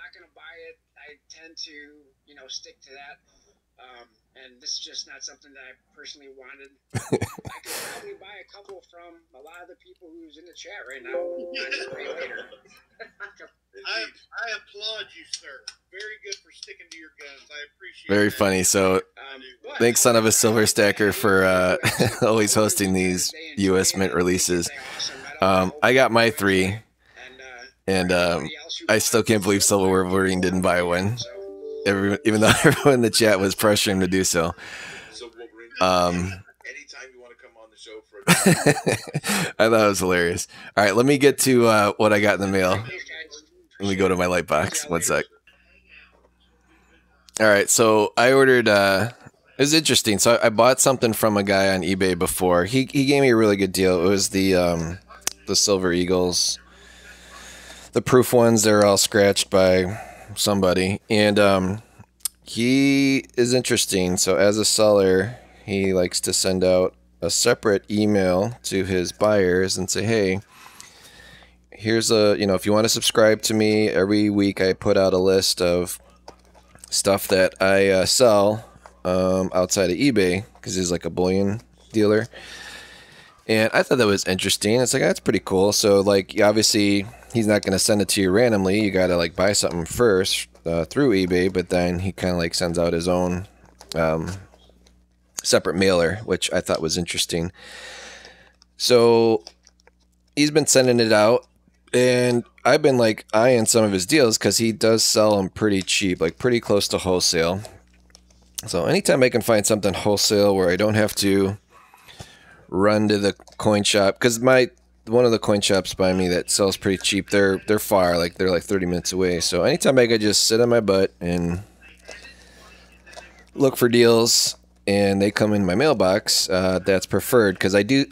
not going to buy it. I tend to, stick to that. And this is just not something that I personally wanted. I could probably buy a couple from a lot of the people who's in the chat right now. Pay later. I applaud you, sir. Very good for sticking to your guns. I appreciate Very that. funny. So thanks, Son of a Silver Stacker, for always hosting these U.S. Mint releases. I got my 3, and I still can't believe Silver Wolverine didn't buy one. Even though everyone in the chat was pressuring to do so. Anytime you want to come on the show for I thought it was hilarious. All right, let me get to what I got in the mail. Let me go to my light box. One sec. All right, so I ordered. It was interesting. So I bought something from a guy on eBay before. He gave me a really good deal. It was the Silver Eagles, the proof ones. They're all scratched by somebody, and he is interesting. So as a seller, he likes to send out a separate email to his buyers and say, hey, here's if you want to subscribe to me, every week I put out a list of stuff that I sell outside of eBay, because he's like a bullion dealer. And I thought that was interesting. It's like, that's pretty cool. So like, obviously he's not going to send it to you randomly. You got to like buy something first through eBay, but then he kind of like sends out his own separate mailer, which I thought was interesting. So he's been sending it out, and I've been like eyeing some of his deals because he does sell them pretty cheap, like pretty close to wholesale. So anytime I can find something wholesale where I don't have to run to the coin shop, because one of the coin shops by me that sells pretty cheap, they're far, like they're like 30 minutes away. So anytime I could just sit on my butt and look for deals and they come in my mailbox, that's preferred, because I do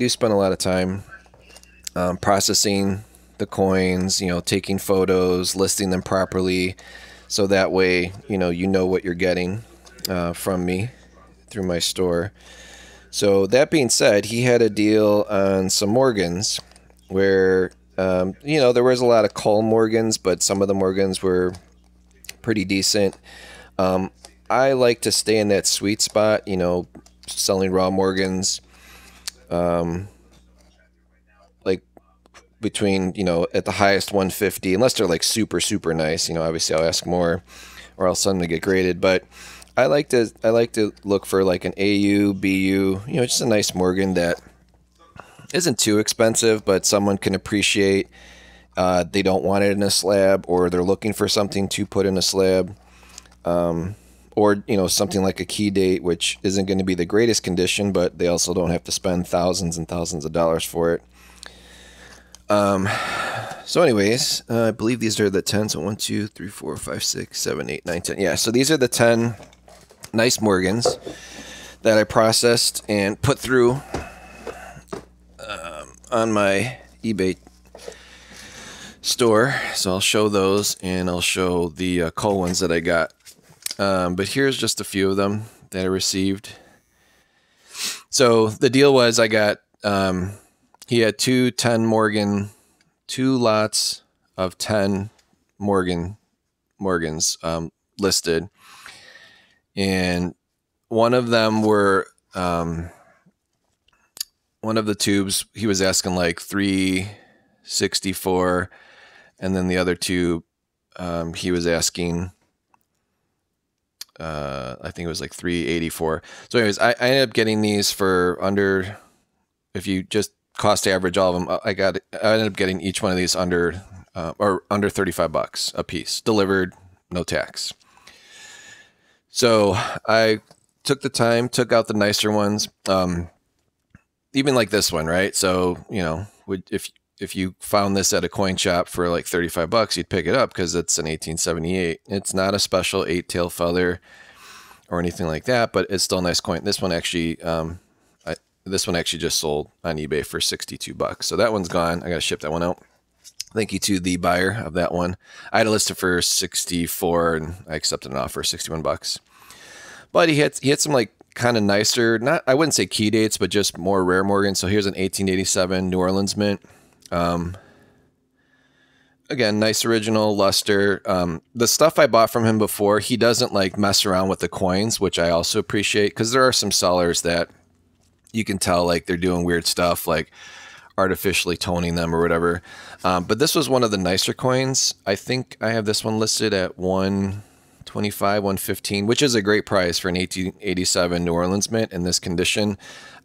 spend a lot of time processing the coins, taking photos, listing them properly, so that way you know what you're getting from me through my store. So that being said, he had a deal on some Morgans where, there was a lot of Cull Morgans, but some of the Morgans were pretty decent. I like to stay in that sweet spot, selling raw Morgans, like between, at the highest 150, unless they're like super, super nice. Obviously I'll ask more or I'll send them to get graded, but I like to look for like an AU, BU, just a nice Morgan that isn't too expensive, but someone can appreciate. They don't want it in a slab, or they're looking for something to put in a slab, or something like a key date, which isn't going to be the greatest condition, but they also don't have to spend thousands and thousands of dollars for it. So anyways, I believe these are the 10. So 1, 2, 3, 4, 5, 6, 7, 8, 9, 10. Yeah, so these are the 10 nice Morgans that I processed and put through on my eBay store. So I'll show those, and I'll show the Cull ones that I got. But here's just a few of them that I received. So the deal was I got, he had 2 lots of 10 Morgans listed. And one of them were, one of the tubes, he was asking like 364, and then the other tube, he was asking, I think it was like 384. So anyways, I ended up getting these for under, if you just cost average all of them, I ended up getting each one of these under $35 a piece, delivered, no tax. So I took the time, took out the nicer ones, even like this one, right? So, if you found this at a coin shop for like $35, you'd pick it up because it's an 1878. It's not a special 8-tail feather or anything like that, but it's still a nice coin. This one actually, just sold on eBay for $62. So that one's gone. I got to ship that one out. Thank you to the buyer of that one. I had it listed for $64, and I accepted an offer, $61. But he had some like kind of nicer, I wouldn't say key dates, but just more rare Morgan. So here's an 1887 New Orleans mint. again, nice original luster. The stuff I bought from him before, he doesn't like mess around with the coins, which I also appreciate, because there are some sellers that you can tell like they're doing weird stuff, like artificially toning them or whatever. But this was one of the nicer coins. I think I have this one listed at $125, $115, which is a great price for an 1887 New Orleans mint in this condition.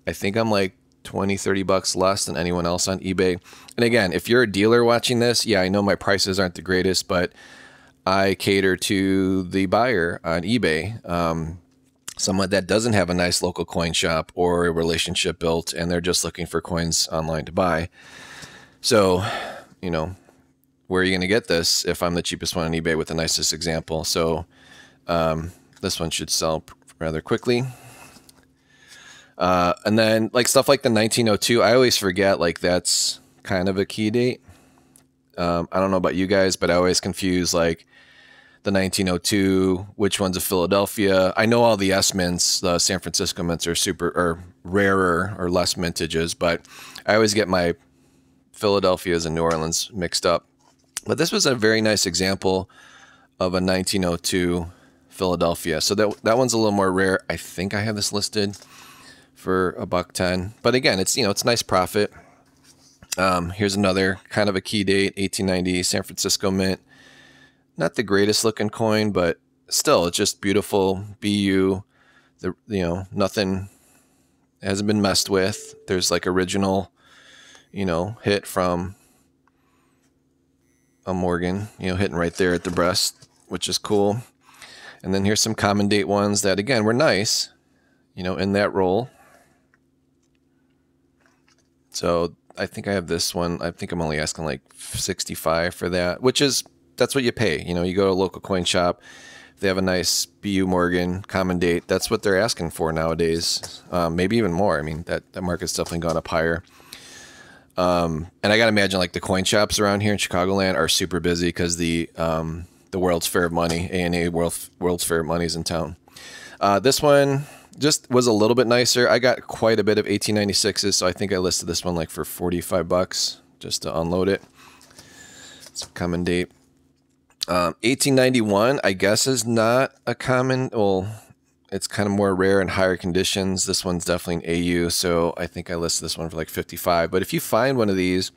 I think I'm like 20, 30 bucks less than anyone else on eBay. And again, if you're a dealer watching this, yeah, I know my prices aren't the greatest, but I cater to the buyer on eBay. Someone that doesn't have a nice local coin shop or a relationship built, and they're just looking for coins online to buy. So, you know, where are you going to get this if I'm the cheapest one on eBay with the nicest example? So this one should sell rather quickly. And then like stuff like the 1902, I always forget like that's kind of a key date. I don't know about you guys, but I always confuse like the 1902, which one's a Philadelphia. I know all the S mints, the San Francisco mints are super or rarer or less mintages, but I always get my Philadelphias and New Orleans mixed up. But this was a very nice example of a 1902 Philadelphia. So that one's a little more rare. I think I have this listed for $110. But again, it's, you know, it's nice profit. Here's another kind of a key date, 1890 San Francisco mint. Not the greatest looking coin, but still, it's just beautiful. BU, you know, nothing hasn't been messed with. There's like original, you know, hit from a Morgan, you know, hitting right there at the breast, which is cool. And then here's some common date ones that, again, were nice, you know, in that roll. So I think I have this one. I think I'm only asking like $65 for that, which is, that's what you pay. You know, you go to a local coin shop, if they have a nice BU Morgan common date, that's what they're asking for nowadays. Maybe even more. I mean, that market's definitely gone up higher. And I got to imagine like the coin shops around here in Chicagoland are super busy because the World's Fair of Money, ANA World's Fair of Money is in town. This one just was a little bit nicer. I got quite a bit of 1896s, so I think I listed this one like for $45 just to unload it. It's a common date. 1891, I guess, is not a common. Well, it's kind of more rare in higher conditions. This one's definitely an AU, so I think I listed this one for like $55. But if you find one of these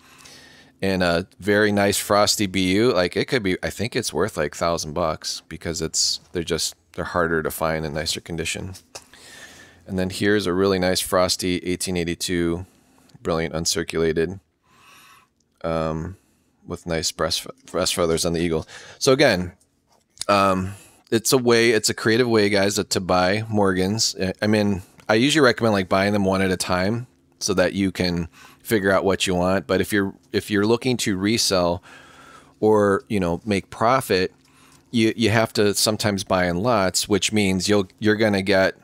in a very nice frosty BU, like it could be, I think it's worth like $1,000 because they're harder to find in nicer condition. And then here's a really nice frosty 1882, brilliant uncirculated. With nice breast feathers on the eagle. So again, it's a creative way, guys, to buy Morgans. I mean, I usually recommend like buying them one at a time so that you can figure out what you want. But if you're looking to resell or, you know, make profit, you have to sometimes buy in lots, which means you're going to get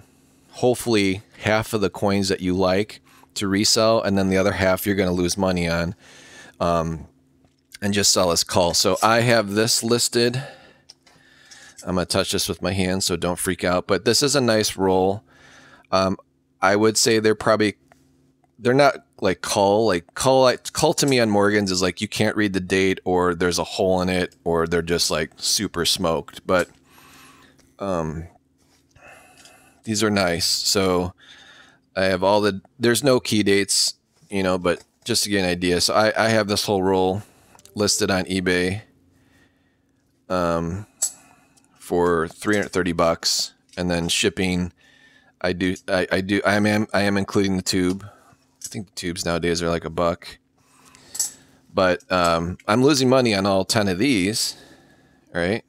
hopefully half of the coins that you like to resell, and then the other half you're going to lose money on. And just sell as cull. So I have this listed. I'm going to touch this with my hand, so don't freak out. But this is a nice roll. I would say they're not like cull. Like cull to me on Morgans is like you can't read the date, or there's a hole in it, or they're just like super smoked. But these are nice. So I have there's no key dates, you know, but just to get an idea. So I have this whole roll listed on eBay for $330, and then shipping I am including the tube. I think the tubes nowadays are like $1, but I'm losing money on all 10 of these, right?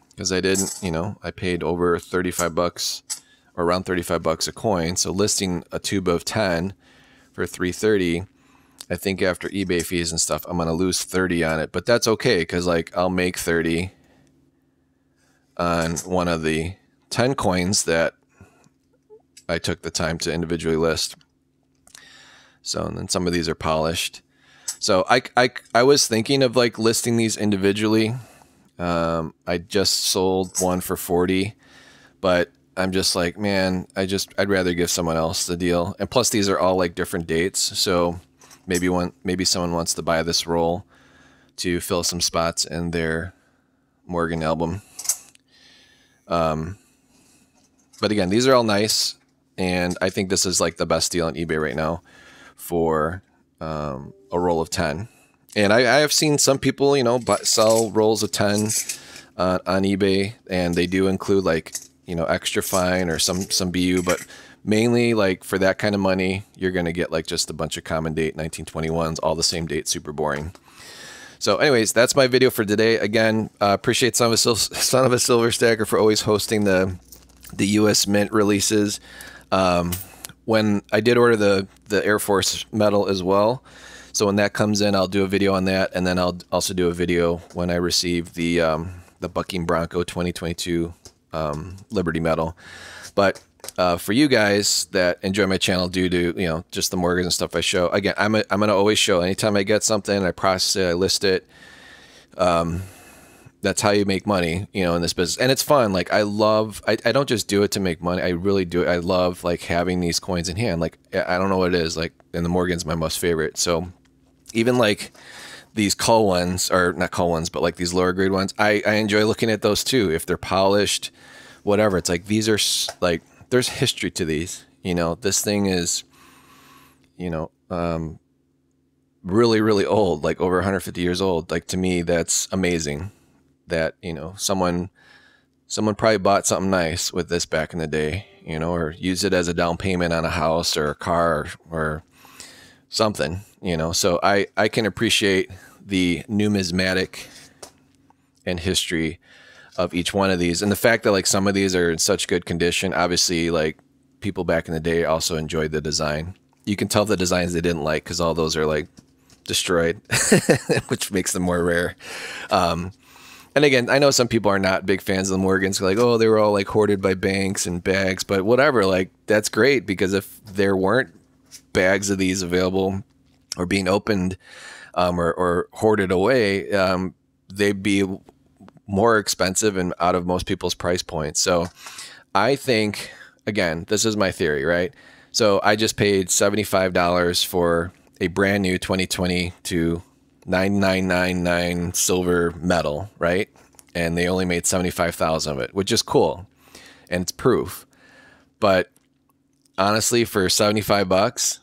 Because I didn't, you know, I paid over $35 or around $35 a coin. So listing a tube of 10 for $330, I think after eBay fees and stuff, I'm going to lose 30 on it, but that's okay. Cause like I'll make 30 on one of the 10 coins that I took the time to individually list. So, and then some of these are polished. So I was thinking of like listing these individually. I just sold one for 40, but I'm just like, man, I'd rather give someone else the deal. And plus these are all like different dates. So maybe someone wants to buy this roll to fill some spots in their Morgan album. But again, these are all nice, and I think this is like the best deal on eBay right now for a roll of 10. And I have seen some people, you know, sell rolls of 10 on eBay, and they do include like, you know, extra fine or some BU, but mainly like for that kind of money, you're going to get like just a bunch of common date 1921s, all the same date, super boring. So anyways, that's my video for today. Again, appreciate Son of a Silver Stacker for always hosting the US Mint releases. When I did order the Air Force medal as well, so when that comes in, I'll do a video on that, and then I'll also do a video when I receive the Bucking Bronco 2022 Liberty Medal. But for you guys that enjoy my channel due to, you know, just the Morgans and stuff I show, again, I'm gonna always show anytime I get something, I process it, I list it. That's how you make money, you know, in this business. And it's fun. Like I don't just do it to make money. I really do it. I love like having these coins in hand. Like, I don't know what it is, like, and the Morgan's my most favorite. So even like these cull ones, or not cull ones, but like these lower grade ones, I enjoy looking at those too. If they're polished, whatever, it's like, these are like, there's history to these, you know, this thing is, you know, really, really old, like over 150 years old. Like to me, that's amazing. That, you know, someone probably bought something nice with this back in the day, you know, or used it as a down payment on a house or a car or something, you know. So I can appreciate the numismatic and history of each one of these, and the fact that like some of these are in such good condition. Obviously, like people back in the day also enjoyed the design. You can tell the designs they didn't like because all those are like destroyed, which makes them more rare. And again, I know some people are not big fans of the Morgans, like, oh, they were all like hoarded by banks and bags, but whatever, like that's great, because if there weren't bags of these available or being opened or hoarded away, they'd be more expensive and out of most people's price points. So I think, again, this is my theory, right? So I just paid $75 for a brand new 2022 9999 silver medal, right? And they only made 75,000 of it, which is cool, and it's proof. But honestly, for 75 bucks,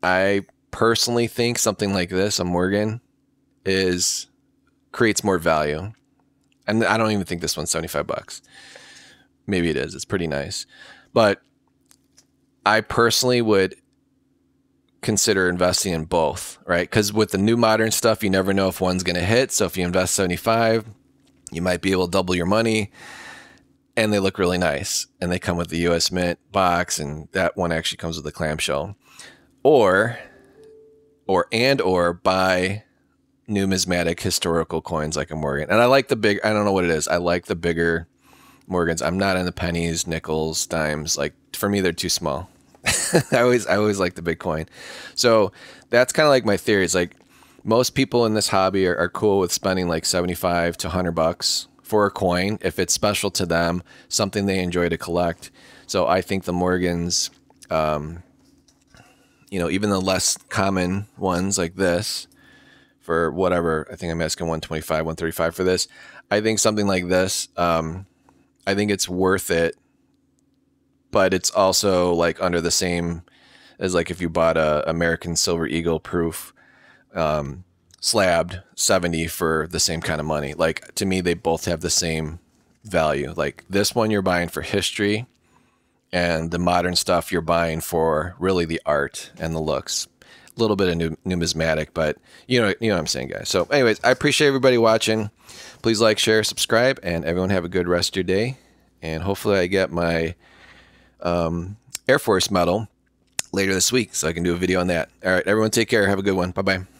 I personally think something like this, a Morgan, creates more value. And I don't even think this one's 75 bucks. Maybe it is. It's pretty nice. But I personally would consider investing in both, right? Because with the new modern stuff, you never know if one's going to hit. So if you invest 75, you might be able to double your money, and they look really nice, and they come with the US Mint box, and that one actually comes with a clamshell. Or buy numismatic historical coins like a Morgan. And I like the big, I don't know what it is, I like the bigger Morgans. I'm not into pennies, nickels, dimes. Like for me, they're too small. I always like the big coin. So that's kind of like my theory. It's like most people in this hobby are cool with spending like 75 to 100 bucks for a coin if it's special to them, something they enjoy to collect. So I think the Morgans, you know, even the less common ones like this, for whatever, I think I'm asking 125, 135 for this. I think something like this, I think it's worth it. But it's also like under the same as like if you bought a American Silver Eagle proof slabbed 70 for the same kind of money. Like to me, they both have the same value. Like this one you're buying for history, and the modern stuff you're buying for really the art and the looks. A little bit of numismatic, but you know what I'm saying, guys. So anyways, I appreciate everybody watching. Please like, share, subscribe, and everyone have a good rest of your day. And hopefully I get my Air Force medal later this week so I can do a video on that. All right, everyone take care. Have a good one. Bye-bye.